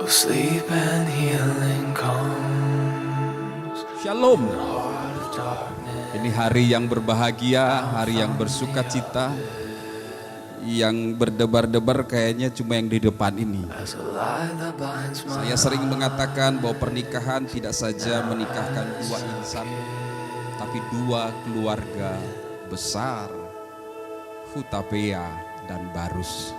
Sleep and healing comes. Shalom. Ini hari yang berbahagia, hari yang bersuka cita. Yang berdebar-debar kayaknya cuma yang di depan ini. Saya sering mengatakan bahwa pernikahan tidak saja menikahkan dua insan, tapi dua keluarga besar, Hutapea dan Barus.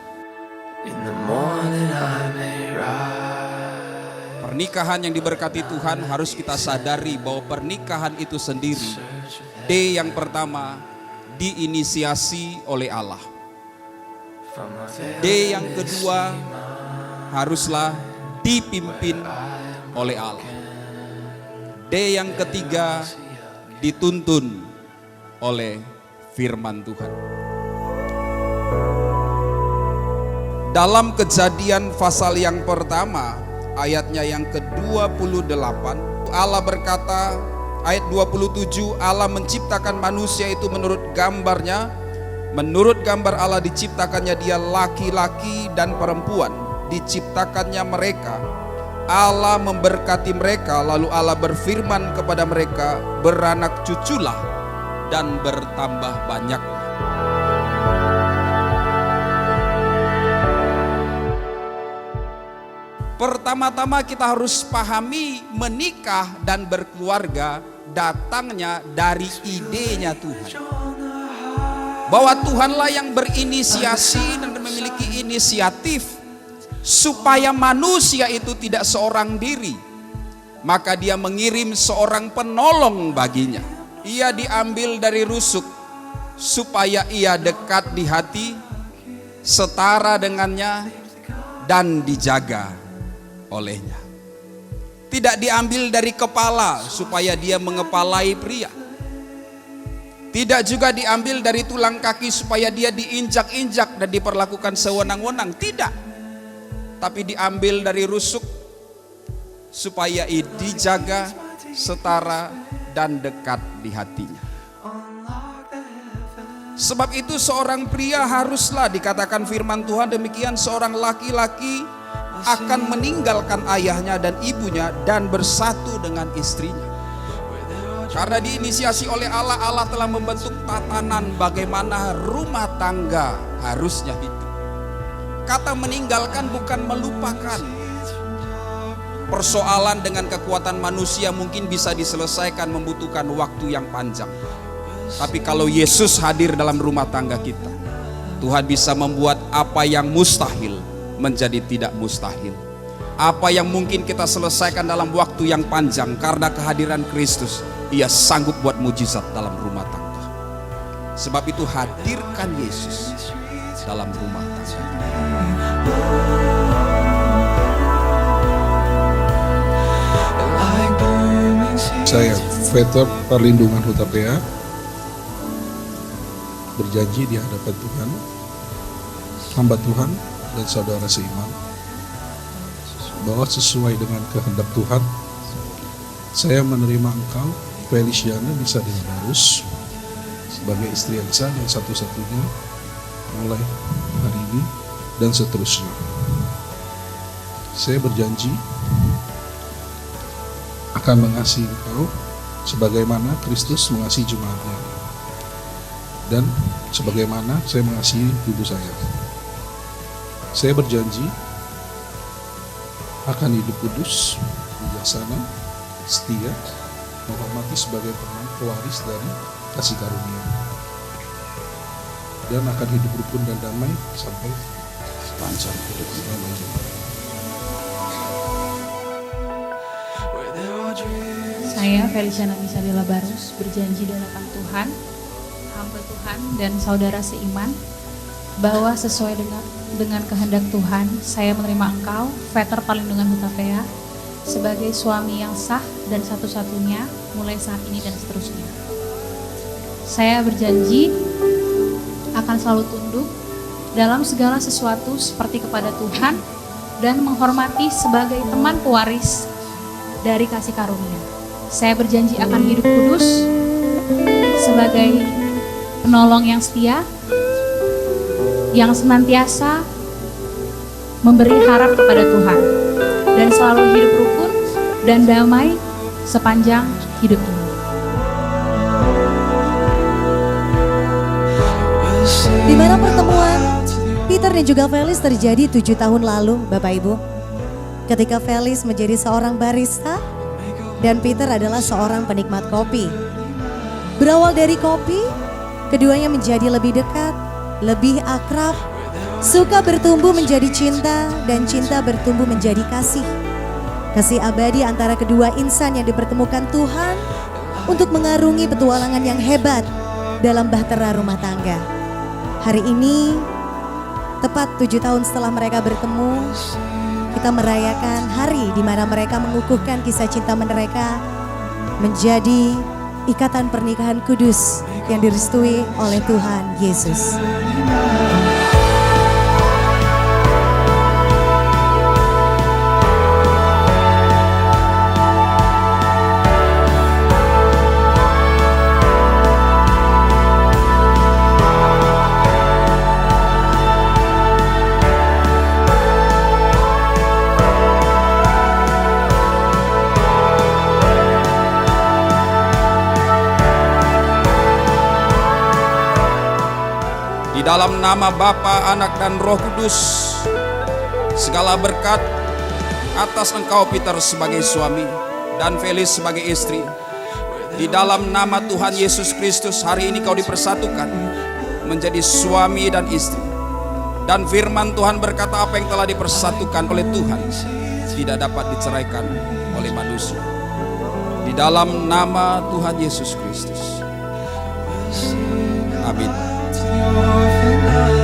Pernikahan yang diberkati Tuhan harus kita sadari bahwa pernikahan itu sendiri, D yang pertama, diinisiasi oleh Allah. D yang kedua, haruslah dipimpin oleh Allah. D yang ketiga, dituntun oleh firman Tuhan. Dalam Kejadian pasal yang pertama, ayatnya yang ke-28, Allah berkata, ayat 27, Allah menciptakan manusia itu menurut gambarnya. Menurut gambar Allah diciptakannya dia laki-laki dan perempuan. Diciptakannya mereka. Allah memberkati mereka, lalu Allah berfirman kepada mereka, beranak cuculah dan bertambah banyaklah. Pertama-tama kita harus pahami menikah dan berkeluarga datangnya dari idenya Tuhan. Bahwa Tuhanlah yang berinisiasi dan memiliki inisiatif supaya manusia itu tidak seorang diri. Maka dia mengirim seorang penolong baginya. Ia diambil dari rusuk supaya ia dekat di hati, setara dengannya dan dijaga olehnya. Tidak diambil dari kepala supaya dia mengepalai pria. Tidak juga diambil dari tulang kaki supaya dia diinjak-injak dan diperlakukan sewenang-wenang. Tidak. Tapi diambil dari rusuk supaya ia dijaga, setara dan dekat di hatinya. Sebab itu seorang pria haruslah, dikatakan firman Tuhan demikian, seorang laki-laki akan meninggalkan ayahnya dan ibunya dan bersatu dengan istrinya. Karena diinisiasi oleh Allah, Allah telah membentuk tatanan bagaimana rumah tangga harusnya hidup. Kata meninggalkan bukan melupakan. Persoalan dengan kekuatan manusia mungkin bisa diselesaikan, membutuhkan waktu yang panjang. Tapi kalau Yesus hadir dalam rumah tangga kita, Tuhan bisa membuat apa yang mustahil menjadi tidak mustahil. Apa yang mungkin kita selesaikan dalam waktu yang panjang, karena kehadiran Kristus, Ia sanggup buat mujizat dalam rumah tangga. Sebab itu hadirkan Yesus dalam rumah tangga. Saya, Peter Perlindungan Hutapea, berjanji di hadapan Tuhan, hamba Tuhan dan saudara seiman, bahwa sesuai dengan kehendak Tuhan, saya menerima engkau, Feliciana Misadina Barus, sebagai istri yang sah dan satu-satunya mulai hari ini dan seterusnya. Saya berjanji akan mengasihi engkau sebagaimana Kristus mengasihi jemaatnya, dan sebagaimana saya mengasihi ibu saya. Saya berjanji akan hidup kudus, bijaksana, setia, menghormati sebagai teman pewaris dari kasih karunia, dan akan hidup rukun dan damai sampai sepanjang hidup. Saya Feliciana Misadina Barus berjanji di hadapan Tuhan, hamba Tuhan dan saudara seiman, bahwa sesuai dengan kehendak Tuhan, saya menerima engkau, Peter Perlindungan Hutapea, sebagai suami yang sah dan satu-satunya mulai saat ini dan seterusnya. Saya berjanji akan selalu tunduk dalam segala sesuatu seperti kepada Tuhan dan menghormati sebagai teman pewaris dari kasih karunia. Saya berjanji akan hidup kudus sebagai penolong yang setia, yang senantiasa memberi harap kepada Tuhan. dan selalu hidup rukun dan damai sepanjang hidup ini. Di mana pertemuan Peter dan juga Felix terjadi 7 tahun lalu, Bapak Ibu. Ketika Felix menjadi seorang barista dan Peter adalah seorang penikmat kopi. Berawal dari kopi, keduanya menjadi lebih dekat, lebih akrab, suka bertumbuh menjadi cinta dan cinta bertumbuh menjadi kasih. Kasih abadi antara kedua insan yang dipertemukan Tuhan untuk mengarungi petualangan yang hebat dalam bahtera rumah tangga. Hari ini, tepat 7 tahun setelah mereka bertemu, kita merayakan hari di mana mereka mengukuhkan kisah cinta mereka menjadi ikatan pernikahan kudus yang direstui oleh Tuhan Yesus. Di dalam nama Bapa, Anak, dan Roh Kudus, segala berkat atas engkau Peter sebagai suami dan Felix sebagai istri. Di dalam nama Tuhan Yesus Kristus, hari ini kau dipersatukan menjadi suami dan istri. Dan firman Tuhan berkata, apa yang telah dipersatukan oleh Tuhan tidak dapat diceraikan oleh manusia. Di dalam nama Tuhan Yesus Kristus. Amin. Your